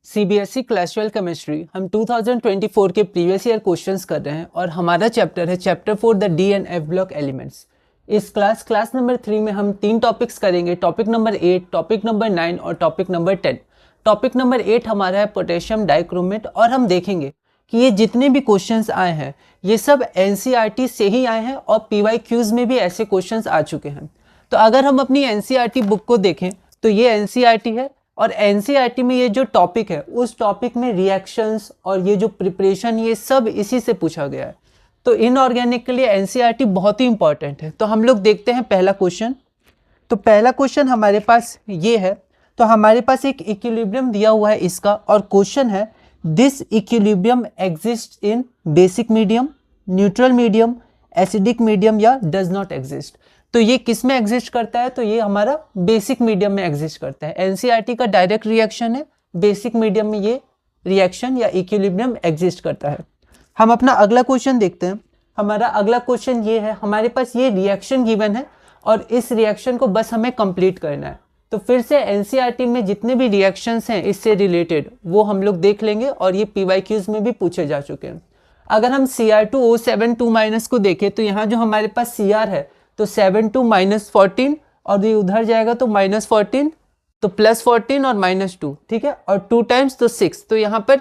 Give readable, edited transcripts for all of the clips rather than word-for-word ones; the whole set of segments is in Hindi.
सीबीएसई क्लास 12 केमिस्ट्री हम 2024 के प्रीवियस ईयर क्वेश्चंस कर रहे हैं और हमारा चैप्टर है chapter 4 the D and F block elements. इस क्लास नंबर 3 में हम 3 टॉपिक्स करेंगे, टॉपिक नंबर 8, टॉपिक नंबर 9 और टॉपिक नंबर 10। टॉपिक नंबर 8 हमारा है पोटेशियम डाइक्रोमेट और हम देखेंगे कि ये जितने भी क्वेश्चंस आए हैं ये सब एनसीईआरटी से ही आए हैं और पीवाईक्यूज में भी ऐसे क्वेश्चंस आ चुके हैं। तो अगर हम अपनी एनसीईआरटी बुक को देखें तो ये एनसीईआरटी है और एनसीईआरटी में ये जो टॉपिक है उस टॉपिक में रिएक्शंस और ये जो प्रिपरेशन ये सब इसी से पूछा गया है। तो इनऑर्गेनिक के लिए एनसीईआरटी बहुत ही इंपॉर्टेंट है। तो हम लोग देखते हैं पहला क्वेश्चन। तो पहला क्वेश्चन हमारे पास ये है। तो हमारे पास एक इक्विलिब्रियम दिया हुआ है इसका और क्वेश्चन है this equilibrium exist in basic medium, neutral medium, acidic medium या डज नॉट एग्जिस्ट। तो ये किस में एग्जिस्ट करता है? तो ये हमारा बेसिक मीडियम में एग्जिस्ट करता है। एनसीईआरटी का डायरेक्ट रिएक्शन है, बेसिक मीडियम में ये रिएक्शन या इक्विलिब्रियम एग्जिस्ट करता है। हम अपना अगला क्वेश्चन देखते हैं। हमारा अगला क्वेश्चन ये है, हमारे पास ये रिएक्शन गिवन है और इस रिएक्शन को बस हमें कंप्लीट करना है। तो फिर से एनसीईआरटी में जितने भी रिएक्शंस हैं इससे रिलेटेड वो हम लोग देख लेंगे और ये पीवाईक्यूज में भी पूछे जा चुके हैं। अगर हम Cr2O7 को देखें तो यहाँ जो हमारे पास Cr है तो 7 2 -14 और ये उधर जाएगा तो -14 तो +14 और -2, ठीक है, और 2 टाइम्स तो 6, तो यहाँ पर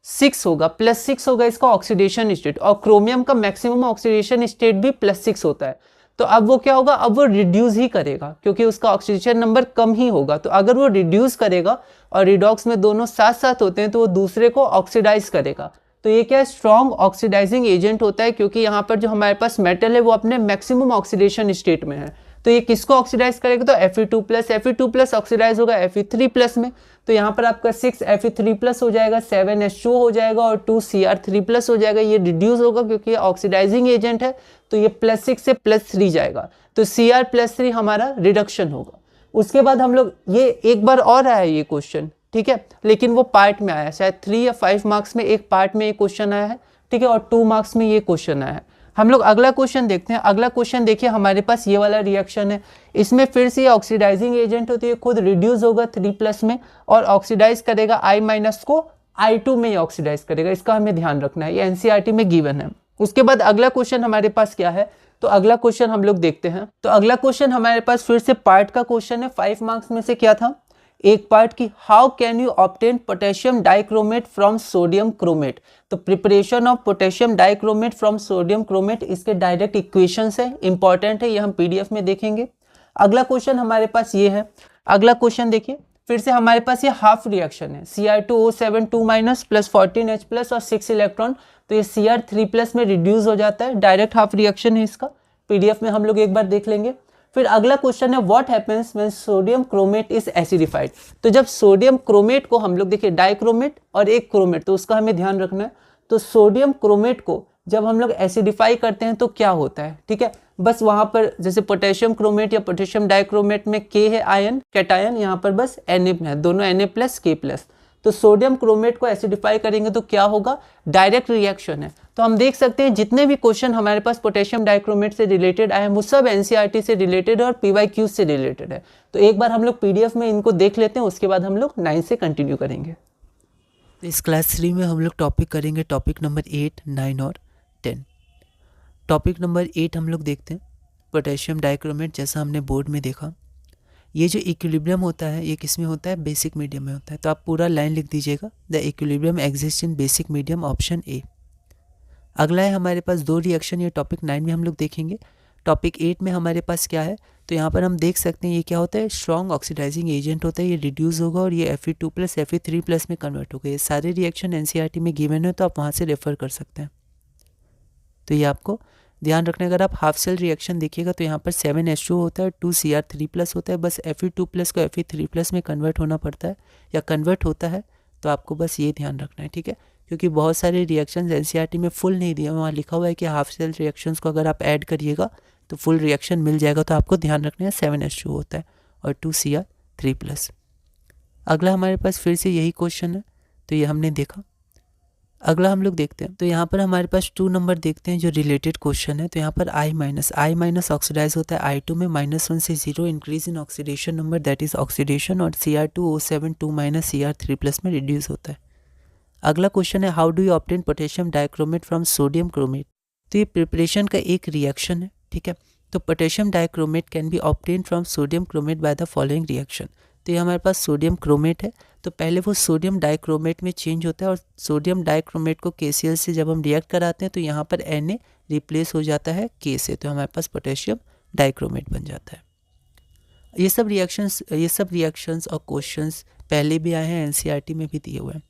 6 होगा, +6 होगा इसका ऑक्सीडेशन स्टेट। और क्रोमियम का मैक्सिमम ऑक्सीडेशन स्टेट भी +6 होता है। तो अब वो क्या होगा, अब वो रिड्यूस ही करेगा क्योंकि उसका ऑक्सीडेशन नंबर कम ही होगा। तो अगर वो रिड्यूस करेगा और रिडॉक्स में दोनों साथ साथ होते हैं तो वो दूसरे को ऑक्सीडाइज करेगा। तो ये क्या है, स्ट्रॉन्ग ऑक्सीडाइजिंग एजेंट होता है क्योंकि यहाँ पर जो हमारे पास मेटल है वो अपने मैक्सिमम ऑक्सीडेशन स्टेट में है। तो ये किसको ऑक्सीडाइज करेगा? तो Fe2+ ऑक्सीडाइज होगा Fe3+ में। तो यहाँ पर आपका 6 Fe3+ हो जाएगा, 7 H2 हो जाएगा और 2 Cr3+ हो जाएगा। ये रिड्यूस होगा क्योंकि ये ऑक्सीडाइजिंग एजेंट है तो ये +6 से +3 जाएगा। तो Cr+3 हमारा रिडक्शन होगा। उसके बाद हम लोग ये एक बार और आया ये क्वेश्चन, ठीक है, लेकिन वो पार्ट में आया, शायद 3 या 5 मार्क्स में एक पार्ट में ये क्वेश्चन आया है, ठीक है, और 2 मार्क्स में ये क्वेश्चन आया है। हम लोग अगला क्वेश्चन देखते हैं। अगला क्वेश्चन देखिए, हमारे पास ये वाला रिएक्शन है। इसमें फिर से ये ऑक्सीडाइजिंग एजेंट होती है, खुद रिड्यूस होगा 3+ में और ऑक्सीडाइज करेगा I- को I2 में ही ऑक्सीडाइज करेगा। इसका हमें ध्यान रखना है, ये एनसीईआरटी में गिवन है। उसके बाद अगला क्वेश्चन हमारे पास क्या है, तो अगला क्वेश्चन हम लोग देखते हैं। तो अगला क्वेश्चन हमारे पास फिर से पार्ट का क्वेश्चन है। 5 मार्क्स में से क्या था, एक पार्ट की how can you obtain potassium dichromate from sodium chromate. तो preparation of potassium dichromate from sodium chromate, इसके डायरेक्ट इक्वेशंस है, इंपॉर्टेंट है, ये हम पीडीएफ में देखेंगे। अगला क्वेश्चन हमारे पास ये है। अगला क्वेश्चन देखिए, फिर से हमारे पास ये हाफ रिएक्शन है, Cr2O7 2- +14H+ और 6 इलेक्ट्रॉन, तो ये Cr3+ में रिड्यूस हो जाता है। डायरेक्ट हाफ रिएक्शन है इसका, पीडीएफ में हम लोग एक बार देख लेंगे। फिर अगला क्वेश्चन है what happens when sodium chromate is acidified. तो जब सोडियम क्रोमेट को हम लोग देखिए डाइक्रोमेट और एक क्रोमेट, तो उसका हमें ध्यान रखना है। तो सोडियम क्रोमेट को जब हम लोग एसिडिफाई करते हैं तो क्या होता है, ठीक है, बस वहां पर जैसे पोटेशियम क्रोमेट या पोटेशियम डाइक्रोमेट में K है आयन कैटायन, यहाँ पर बस Na है, दोनों Na+K+। तो सोडियम क्रोमेट को एसिडिफाई करेंगे तो क्या होगा, डायरेक्ट रिएक्शन है। तो हम देख सकते हैं जितने भी क्वेश्चन हमारे पास पोटेशियम डाइक्रोमेट से रिलेटेड आए हैं वो सब एनसीईआरटी से रिलेटेड है और पीवाईक्यूज से रिलेटेड है। तो एक बार हम लोग पीडीएफ में इनको देख लेते हैं, उसके बाद हम लोग 9 से कंटिन्यू करेंगे। इस क्लास 3 में हम लोग टॉपिक करेंगे टॉपिक नंबर 8, 9 और 10। टॉपिक नंबर 8 हम लोग देखते हैं पोटेशियम डाइक्रोमेट। जैसा हमने बोर्ड में देखा, ये जो इक्विलिब्रियम होता है ये किस में होता है, बेसिक मीडियम में होता है। तो आप पूरा लाइन लिख दीजिएगा, the equilibrium exist in basic medium, option A. अगला है हमारे पास 2 रिएक्शन, ये टॉपिक 9 में हम लोग देखेंगे। टॉपिक 8 में हमारे पास क्या है, तो यहाँ पर हम देख सकते हैं ये क्या होता है, स्ट्रॉन्ग ऑक्सीडाइजिंग एजेंट होता है, ये रिड्यूस होगा और ये Fe2+ Fe3+ में कन्वर्ट होगा। ये सारे रिएक्शन एनसीईआरटी में गिवन है तो आप वहाँ से रेफर कर सकते हैं। तो ये आपको ध्यान रखना है। अगर आप हाफ सेल रिएक्शन देखिएगा तो यहाँ पर 7 H2 होता है, 2 Cr3+ होता है, बस Fe2+ को Fe3+ में कन्वर्ट होना पड़ता है या कन्वर्ट होता है। तो आपको बस ये ध्यान रखना है, ठीक है, क्योंकि बहुत सारे रिएक्शंस एनसीईआरटी में फुल नहीं दिया, वहाँ लिखा हुआ है कि हाफ सेल रिएक्शंस को अगर आप ऐड करिएगा तो फुल रिएक्शन मिल जाएगा। तो आपको ध्यान रखना है 7 H2 होता है और 2 Cr3+। अगला हमारे पास फिर से यही क्वेश्चन है, तो ये हमने देखा। अगला हम लोग देखते हैं, तो यहाँ पर हमारे पास 2 नंबर देखते हैं जो रिलेटेड क्वेश्चन है। तो यहाँ पर I माइनस ऑक्सीडाइज होता है I2 में -1 से 0 increase in oxidation number that is oxidation, और Cr2O7 2 माइनस Cr3+ में रिड्यूस होता है। अगला क्वेश्चन है how do you obtain potassium dichromate from sodium chromate. तो ये प्रिपरेशन का एक रिएक्शन है, ठीक है। तो potassium dichromate can be obtain from sodium chromate by the following reaction. तो ये हमारे पास सोडियम क्रोमेट है, तो पहले वो सोडियम डाइक्रोमेट में चेंज होता है, और सोडियम डाइक्रोमेट को KCl से जब हम रिएक्ट कराते हैं तो यहाँ पर Na रिप्लेस हो जाता है K से, तो हमारे पास पोटेशियम डाइक्रोमेट बन जाता है। ये सब रिएक्शंस और क्वेश्चंस पहले भी आए हैं, NCERT में भी दिए हुए हैं।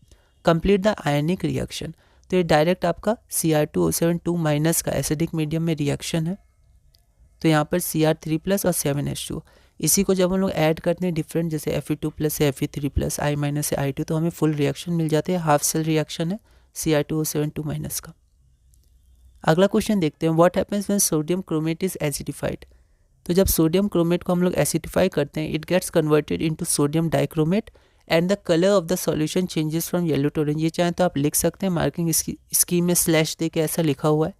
कंप्लीट द आयनिक रिएक्शन, तो ये डायरेक्ट आपका Cr2O7 2 माइनस का एसिडिक मीडियम में रिएक्शन है। तो यहाँ पर Cr3+ और 7H2, इसी को जब हम लोग ऐड करते हैं डिफरेंट, जैसे Fe2+ से Fe3+, I- से I2, तो हमें फुल रिएक्शन मिल जाते हैं। हाफ सेल रिएक्शन है Cr2O7 2 माइनस का। अगला क्वेश्चन देखते हैं, what happens when sodium chromate is acidified. तो जब सोडियम क्रोमेट को हम लोग एसिडिफाई करते हैं, it gets converted into sodium dichromate and the colour of the solution changes from yellow to orange. ये चाहें तो आप लिख सकते हैं, मार्किंग स्कीम में स्लैश दे के ऐसा लिखा हुआ है।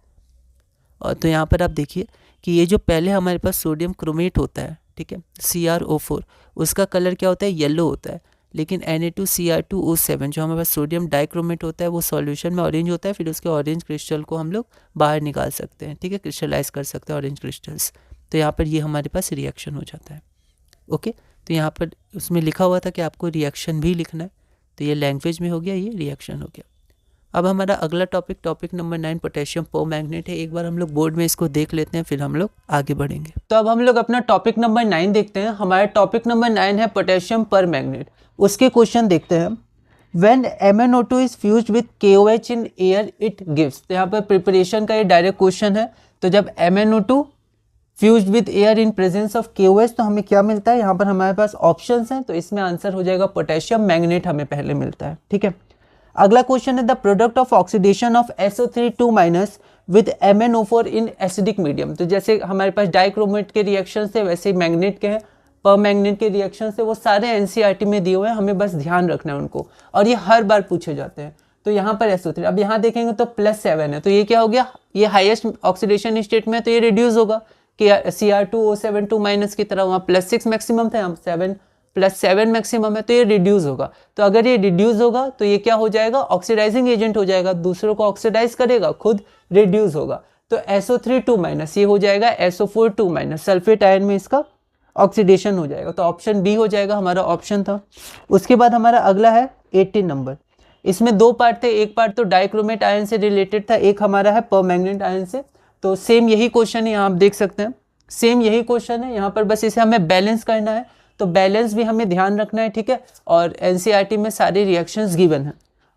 और तो यहाँ पर आप देखिए कि ये जो पहले हमारे पास सोडियम क्रोमेट होता है, ठीक है, CrO4, उसका कलर क्या होता है, येलो होता है। लेकिन Na2Cr2O7 जो हमारे पास सोडियम डाइक्रोमेट होता है वो सॉल्यूशन में ऑरेंज होता है, फिर उसके ऑरेंज क्रिस्टल को हम लोग बाहर निकाल सकते हैं, ठीक है, क्रिस्टलाइज कर सकते हैं ऑरेंज क्रिस्टल्स। तो यहाँ पर ये हमारे पास रिएक्शन हो जाता है। ओके, तो यहाँ पर उसमें लिखा हुआ था कि आपको रिएक्शन भी लिखना है, तो ये लैंग्वेज में हो गया, ये रिएक्शन हो गया। अब हमारा अगला टॉपिक नंबर 9 पोटेशियम परमैंगनेट है। एक बार हम लोग बोर्ड में इसको देख लेते हैं, फिर हम लोग आगे बढ़ेंगे। तो अब हम लोग अपना टॉपिक नंबर 9 देखते हैं। हमारा टॉपिक नंबर 9 है पोटेशियम परमैंगनेट। उसके क्वेश्चन देखते हैं। When MnO2 is fused with KOH in air it gives। तो यहाँ पर प्रिपरेशन का ये डायरेक्ट क्वेश्चन है। तो जब MnO2 fused with air in presence of KOH तो हमें क्या मिलता है, यहाँ पर हमारे पास ऑप्शंस हैं, तो इसमें आंसर हो जाएगा पोटेशियम मैंगनेट हमें पहले मिलता है, ठीक है। अगला क्वेश्चन है the product of oxidation of SO3 2 minus with MnO4 in acidic medium. तो जैसे हमारे पास डाइक्रोमेट के रिएक्शन से वैसे ही मैग्नेट के हैं, परमैंगनेट के रिएक्शन से, वो सारे NCERT में दिए हुए हैं, हमें बस ध्यान रखना है उनको, और ये हर बार पूछे जाते हैं। तो यहाँ पर SO3, अब यहाँ देखेंगे तो +7 है, तो ये क्या हो गया, ये हाईएस्ट ऑक्सीडेशन स्टेट में, तो ये रिड्यूस होगा कि Cr2O7 2 माइनस की तरह, वहाँ +6 मैक्सिमम था, यहाँ 7 + 7 मैक्सिमम है, तो ये रिड्यूस होगा। तो अगर ये रिड्यूस होगा तो ये क्या हो जाएगा, ऑक्सीडाइजिंग एजेंट हो जाएगा, दूसरों को ऑक्सीडाइज करेगा, खुद रिड्यूस होगा। तो SO3 2 माइनस ये हो जाएगा SO4 2 माइनस, सल्फेट आयन में इसका ऑक्सीडेशन हो जाएगा। तो ऑप्शन बी हो जाएगा, हमारा ऑप्शन था। उसके बाद हमारा अगला है 18 नंबर। इसमें दो पार्ट थे, एक पार्ट तो डाइक्रोमेट आयन से रिलेटेड था, एक हमारा है परमैंगनेट आयन से। तो सेम यही क्वेश्चन है, यहाँ आप देख सकते हैं, सेम यही क्वेश्चन है, यहाँ पर बस इसे हमें बैलेंस करना है। तो बैलेंस भी हमें ध्यान रखना है, ठीक है, और NCERT में सारे रिएक्शंस गिवन है।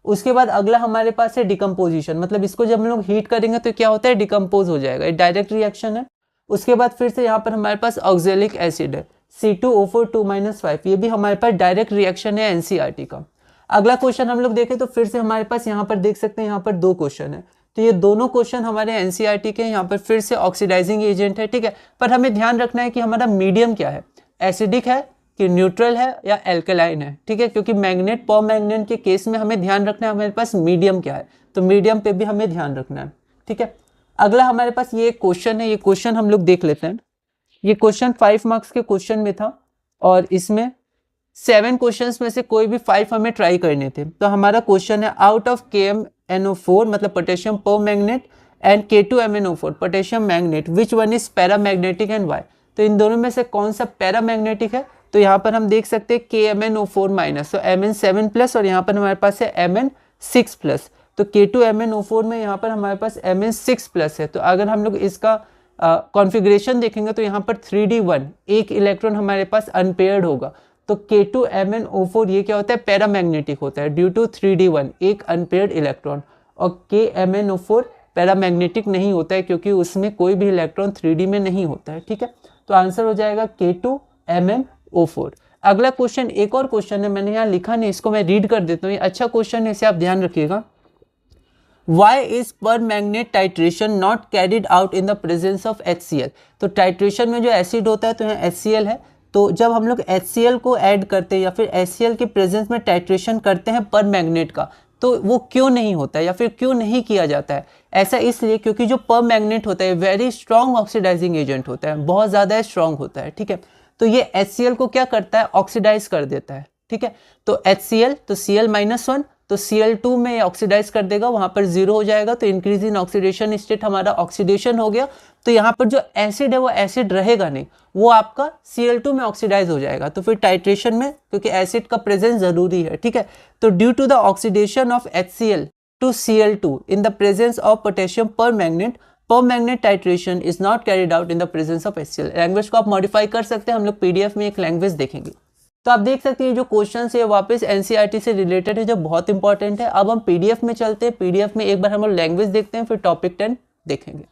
उसके बाद अगला हमारे पास है डिकम्पोजिशन, मतलब इसको जब हम लोग हीट करेंगे तो क्या होता है, डिकम्पोज हो जाएगा, ये डायरेक्ट रिएक्शन है। उसके बाद फिर से यहाँ पर हमारे पास ऑक्जेलिक एसिड है C2O4 2 - 5, ये भी हमारे पास डायरेक्ट रिएक्शन है NCERT का। अगला क्वेश्चन हम लोग देखें तो फिर से हमारे पास यहाँ पर देख सकते हैं, यहाँ पर दो क्वेश्चन है, तो ये दोनों क्वेश्चन हमारे NCERT के, यहाँ पर फिर से ऑक्सीडाइजिंग एजेंट है, ठीक है। पर हमें ध्यान रखना है कि हमारा मीडियम क्या है, एसिडिक है कि न्यूट्रल है या एल्कलाइन है, ठीक है, क्योंकि मैग्नेट परमैंगनेट के केस में हमें ध्यान रखना है हमारे पास मीडियम क्या है, तो मीडियम पे भी हमें ध्यान रखना है, ठीक है। अगला हमारे पास ये क्वेश्चन है, ये क्वेश्चन हम लोग देख लेते हैं। ये क्वेश्चन 5 मार्क्स के क्वेश्चन में था, और इसमें 7 क्वेश्चंस में से कोई भी 5 हमें ट्राई करने थे। तो हमारा क्वेश्चन है आउट ऑफ KMnO4 मतलब potassium permanganate and K2MnO4 potassium manganate which one is paramagnetic and why. तो इन दोनों में से कौन सा पैरामैग्नेटिक है, तो यहाँ पर हम देख सकते हैं KMnO4 माइनस, तो Mn7+ और यहाँ पर हमारे पास है Mn6+। तो K2MnO4 में यहाँ पर हमारे पास Mn6+ है। तो अगर हम लोग इसका कॉन्फ़िगरेशन देखेंगे तो यहाँ पर 3D1 एक इलेक्ट्रॉन हमारे पास अनपेयर्ड होगा। तो K2MnO4 ये क्या होता है, पैरामैग्नेटिक होता है ड्यू टू 3D1 एक अनपेयर्ड इलेक्ट्रॉन, और KMnO4 पैरामैग्नेटिक नहीं होता है क्योंकि उसमें कोई भी इलेक्ट्रॉन 3D में नहीं होता है, ठीक है। तो आंसर हो जाएगा K2MnO4। अगला क्वेश्चन, एक और क्वेश्चन है, मैंने यहाँ लिखा नहीं, इसको मैं रीड कर देता हूँ, ये अच्छा क्वेश्चन है, इसे आप ध्यान रखिएगा। Why is permanganate titration not carried out in the presence of HCl। तो टाइट्रेशन में जो एसिड होता है तो यहाँ HCl है, तो जब हम लोग HCl को ऐड करते हैं या फिर HCl के प्रेजेंस में टाइट्रेशन करते हैं परमैंगनेट का, तो वो क्यों नहीं होता है या फिर क्यों नहीं किया जाता है? ऐसा इसलिए क्योंकि जो परमैग्नेट होता है वेरी स्ट्रॉन्ग ऑक्सीडाइजिंग एजेंट होता है, बहुत ज़्यादा स्ट्रॉन्ग होता है, ठीक है। तो ये HCl को क्या करता है, ऑक्सीडाइज कर देता है, ठीक है। तो HCl तो Cl-1 तो Cl2 में ऑक्सीडाइज कर देगा, वहां पर 0 हो जाएगा, तो इंक्रीज इन ऑक्सीडेशन स्टेट हमारा ऑक्सीडेशन हो गया। तो यहाँ पर जो एसिड है वो एसिड रहेगा नहीं, वो आपका Cl2 में ऑक्सीडाइज हो जाएगा। तो फिर टाइट्रेशन में क्योंकि एसिड का प्रेजेंस जरूरी है, ठीक है, तो due to the oxidation of HCl to Cl2 in the presence of potassium permanganate titration is not carried out in the presence of HCl। Language को आप मॉडिफाई कर सकते हैं, हम लोग PDF में एक लैंग्वेज देखेंगे। तो आप देख सकते हैं जो क्वेश्चन है वापस NCERT से रिलेटेड है, जो बहुत इंपॉर्टेंट है। अब हम PDF में चलते हैं, PDF में एक बार हम लोग लैंग्वेज देखते हैं, फिर टॉपिक 10 देखेंगे।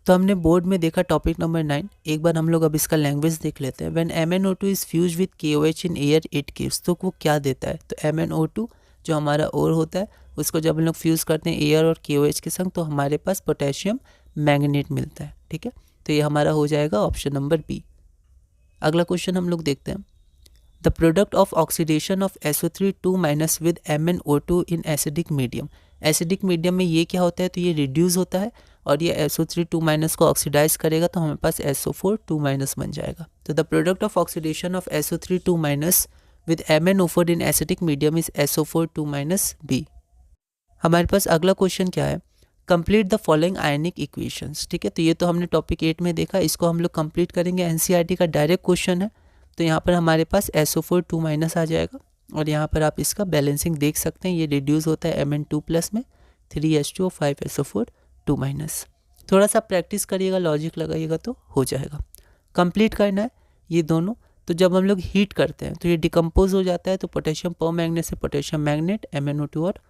तो हमने बोर्ड में देखा टॉपिक नंबर 9, एक बार हम लोग अब इसका लैंग्वेज देख लेते हैं। When MnO2 is fuse with KOH in air it gives, तो वो क्या देता है? तो MnO2 जो हमारा ओर होता है उसको जब हम लोग फ्यूज़ करते हैं एयर और KOH के संग, तो हमारे पास पोटेशियम मैग्नेट मिलता है, ठीक है। तो ये हमारा हो जाएगा ऑप्शन नंबर बी। अगला क्वेश्चन हम लोग देखते हैं। The product of oxidation of SO3 2- with MnO2 in acidic medium. Acidic medium में ये क्या होता है? तो ये रिड्यूस होता है और ये SO3 2- को ऑक्सीडाइज करेगा, तो हमारे पास SO4 2- बन जाएगा। तो the product of oxidation of SO3 2- with MnO4 in acidic medium is SO4 2- B। हमारे पास अगला क्वेश्चन क्या है? Complete the following ionic equations, ठीक है। तो ये तो हमने टॉपिक 8 में देखा, इसको हम लोग कंप्लीट करेंगे। NCERT का डायरेक्ट क्वेश्चन है। तो यहाँ पर हमारे पास SO4 2- आ जाएगा और यहाँ पर आप इसका बैलेंसिंग देख सकते हैं, ये रिड्यूस होता है Mn2+ में 3H2O 5SO4 2-। थोड़ा सा प्रैक्टिस करिएगा, लॉजिक लगाइएगा तो हो जाएगा। कंप्लीट करना है ये दोनों। तो जब हम लोग हीट करते हैं तो ये डिकम्पोज हो जाता है, तो पोटेशियम परमैग्नेट से पोटेशियम मैग्नेट MnO2 और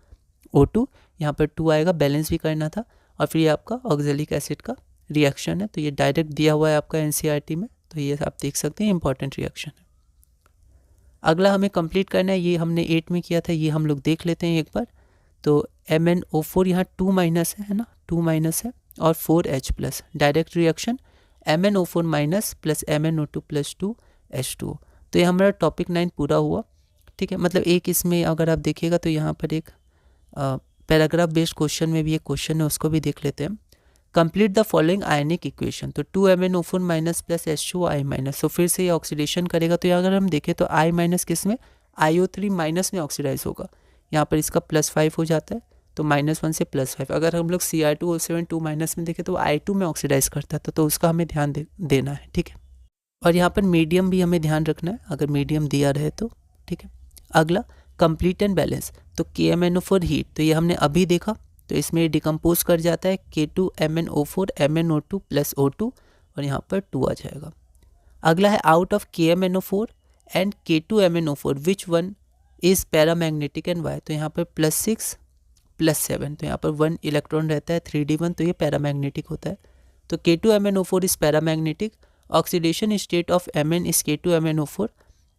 O2, यहाँ पर 2 आएगा, बैलेंस भी करना था। और फिर ये आपका ऑक्जेलिक एसिड का रिएक्शन है, तो ये डायरेक्ट दिया हुआ है आपका NCERT में, तो ये आप देख सकते हैं इंपॉर्टेंट रिएक्शन है। अगला हमें कंप्लीट करना है, ये हमने 8 में किया था, ये हम लोग देख लेते हैं एक बार। तो MnO4 यहाँ 2- है ना, 2- है और 4H+, direct reaction MnO4- plus MnO2 + 2H2O। तो ये हमारा टॉपिक 9 पूरा हुआ, ठीक है। मतलब एक इसमें अगर आप देखिएगा तो यहाँ पर एक पैराग्राफ बेस्ड क्वेश्चन में भी एक क्वेश्चन है, उसको भी देख लेते हैं। Complete the following ionic equation, तो 2MnO4- प्लस H2O तो फिर से ये ऑक्सीडेशन करेगा। तो अगर हम देखें तो I- किस में, IO3- में ऑक्सीडाइज होगा, यहाँ पर इसका +5 हो जाता है, तो -1 से +5। अगर हम लोग Cr2O7 2- में देखें तो I2 में ऑक्सीडाइज करता था, तो उसका हमें ध्यान देना है, ठीक है। और यहाँ पर मीडियम भी हमें ध्यान रखना है, अगर मीडियम दिया रहे तो, ठीक है। अगला कंप्लीट एंड बैलेंस, तो KMnO4 हीट, तो ये हमने अभी देखा, तो इसमें डिकम्पोज कर जाता है K2MnO4 MnO2 + O2 और यहाँ पर 2 आ जाएगा। अगला है out of KMnO4 and K2MnO4 which one is paramagnetic and why, तो यहाँ पर +6 + 7, तो यहाँ पर 1 इलेक्ट्रॉन रहता है 3d1, तो ये पैरामैग्नेटिक होता है। तो K2MnO4 is paramagnetic, oxidation state of Mn is K2MnO4,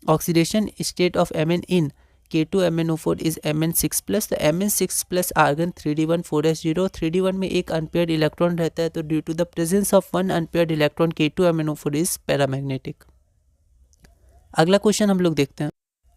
oxidation state of Mn in K2MnO4 is Mn6+, तो Mn6+ argon 3d1 4s0, 3d1 में एक अनपेयर्ड इलेक्ट्रॉन रहता है, तो due to the presence of 1 unpaired electron K2MnO4 is paramagnetic. अगला क्वेश्चन हम लोग देखते हैं।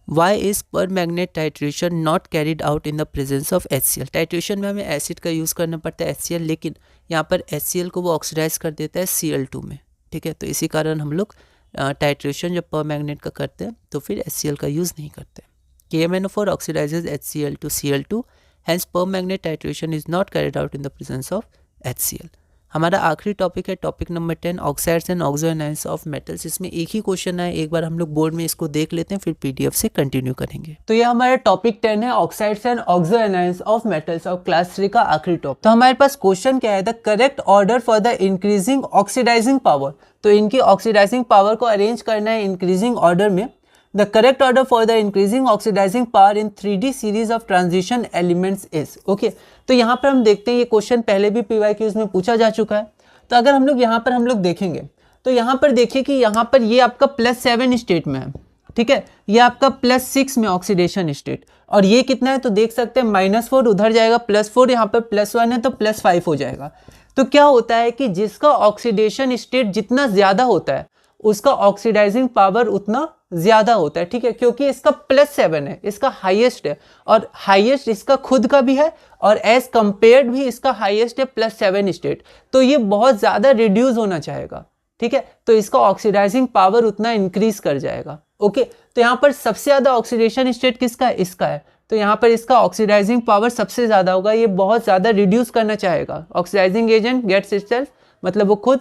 Why is permanganate titration not carried out in the presence of HCl। Titration में हमें एसिड का यूज़ करना पड़ता है HCl, लेकिन यहाँ पर HCl को वो ऑक्सीडाइज कर देता है Cl2 में, ठीक है। तो इसी कारण हम लोग टाइट्रेशन जब परमैग्नेट का करते हैं तो फिर HCl का यूज़ नहीं करते। KMnO4 oxidizes HCl to Cl2, hence permanganate titration is not carried out in the presence of HCl। हमारा आखिरी टॉपिक है topic number 10, oxides and oxoanions of metals. इसमें एक ही क्वेश्चन है, एक बार हम लोग बोर्ड में इसको देख लेते हैं, फिर PDF से कंटिन्यू करेंगे। तो ये हमारा टॉपिक 10 है, oxides and oxoanions of metals और क्लास 3 का आखिरी टॉपिक। तो हमारे पास क्वेश्चन क्या है, the correct order for the increasing oxidizing power. तो इनकी ऑक्सीडाइजिंग पावर को अरेंज करना है इंक्रीजिंग ऑर्डर में। The correct order for the increasing oxidizing power in 3D series of transition elements is okay। तो यहाँ पर हम देखते हैं, ये क्वेश्चन पहले भी PYQs में पूछा जा चुका है। तो अगर हम लोग यहाँ पर देखेंगे तो यहाँ पर देखिए कि यहाँ पर ये आपका +7 स्टेट में है, ठीक है। ये आपका +6 में ऑक्सीडेशन स्टेट, और ये कितना है तो देख सकते हैं -4 उधर जाएगा, +4 यहाँ पर +1 है तो +5 हो जाएगा। तो क्या होता है कि जिसका ऑक्सीडेशन स्टेट जितना ज़्यादा होता है उसका ऑक्सीडाइजिंग पावर उतना ज़्यादा होता है, ठीक है, क्योंकि इसका +7 है, इसका हाईएस्ट है, और हाईएस्ट इसका खुद का भी है और एज कंपेयर्ड भी इसका हाईएस्ट है +7 स्टेट, तो ये बहुत ज़्यादा रिड्यूस होना चाहेगा, ठीक है, तो इसका ऑक्सीडाइजिंग पावर उतना इंक्रीज कर जाएगा। ओके, तो यहाँ पर सबसे ज़्यादा ऑक्सीडेशन स्टेट किसका है? इसका है, तो यहाँ पर इसका ऑक्सीडाइजिंग पावर सबसे ज़्यादा होगा, ये बहुत ज़्यादा रिड्यूस करना चाहेगा। ऑक्सीडाइजिंग एजेंट गेट्स इटसेल्फ, मतलब वो खुद,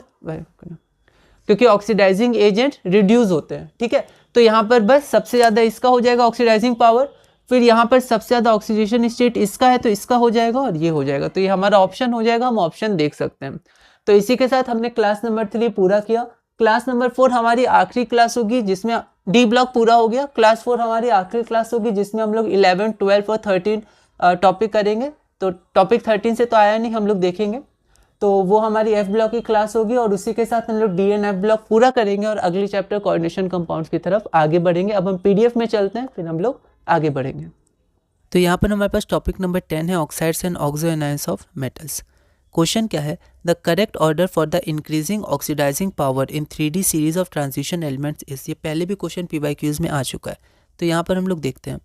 क्योंकि ऑक्सीडाइजिंग एजेंट रिड्यूस होते हैं, ठीक है, तो यहाँ पर बस सबसे ज़्यादा इसका हो जाएगा ऑक्सीडाइजिंग पावर, फिर यहाँ पर सबसे ज़्यादा ऑक्सीडेशन स्टेट इसका है तो इसका हो जाएगा और ये हो जाएगा, तो ये हमारा ऑप्शन हो जाएगा, हम ऑप्शन देख सकते हैं। तो इसी के साथ हमने क्लास नंबर 3 पूरा किया। क्लास नंबर 4 हमारी आखिरी क्लास होगी जिसमें डी ब्लॉक पूरा हो गया। क्लास 4 हमारी आखिरी क्लास होगी जिसमें हम लोग 11, 12 और 13 टॉपिक करेंगे। तो टॉपिक 13 से तो आया नहीं, हम लोग देखेंगे, तो वो हमारी एफ ब्लॉक की क्लास होगी और उसी के साथ हम लोग डी एंड एफ ब्लॉक पूरा करेंगे और अगली चैप्टर कोऑर्डिनेशन कंपाउंड्स की तरफ आगे बढ़ेंगे। अब हम पीडीएफ में चलते हैं, फिर हम लोग आगे बढ़ेंगे। तो यहाँ पर हमारे पास टॉपिक नंबर 10 है oxides and oxo anions of metals. Question क्या है? The correct order for the increasing oxidizing power in 3D series of transition elements is. ये पहले भी क्वेश्चन PYQs में आ चुका है, तो यहाँ पर हम लोग देखते हैं।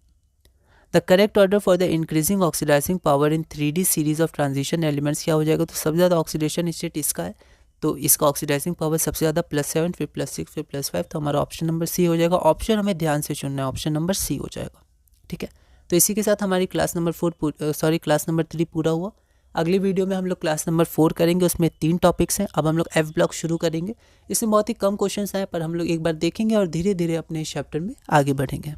The correct order for the increasing oxidizing power in 3D series of transition elements क्या हो जाएगा? तो सबसे ज़्यादा ऑक्सीडेशन स्टेट इसका है, तो इसका ऑक्सीडाइजिंग पावर सबसे ज़्यादा +7, फिर +6, फिर +5, तो हमारा ऑप्शन नंबर सी हो जाएगा। ऑप्शन हमें ध्यान से चुनना है, ऑप्शन नंबर सी हो जाएगा, ठीक है। तो इसी के साथ हमारी क्लास नंबर 3 पूरा हुआ। अगली वीडियो में हम लोग क्लास नंबर 4 करेंगे, उसमें 3 टॉपिक्स हैं। अब हम लोग एफ ब्लॉक शुरू करेंगे, इसमें बहुत ही कम क्वेश्चंस हैं, पर हम लोग एक बार देखेंगे और धीरे धीरे अपने इस चैप्टर में आगे बढ़ेंगे।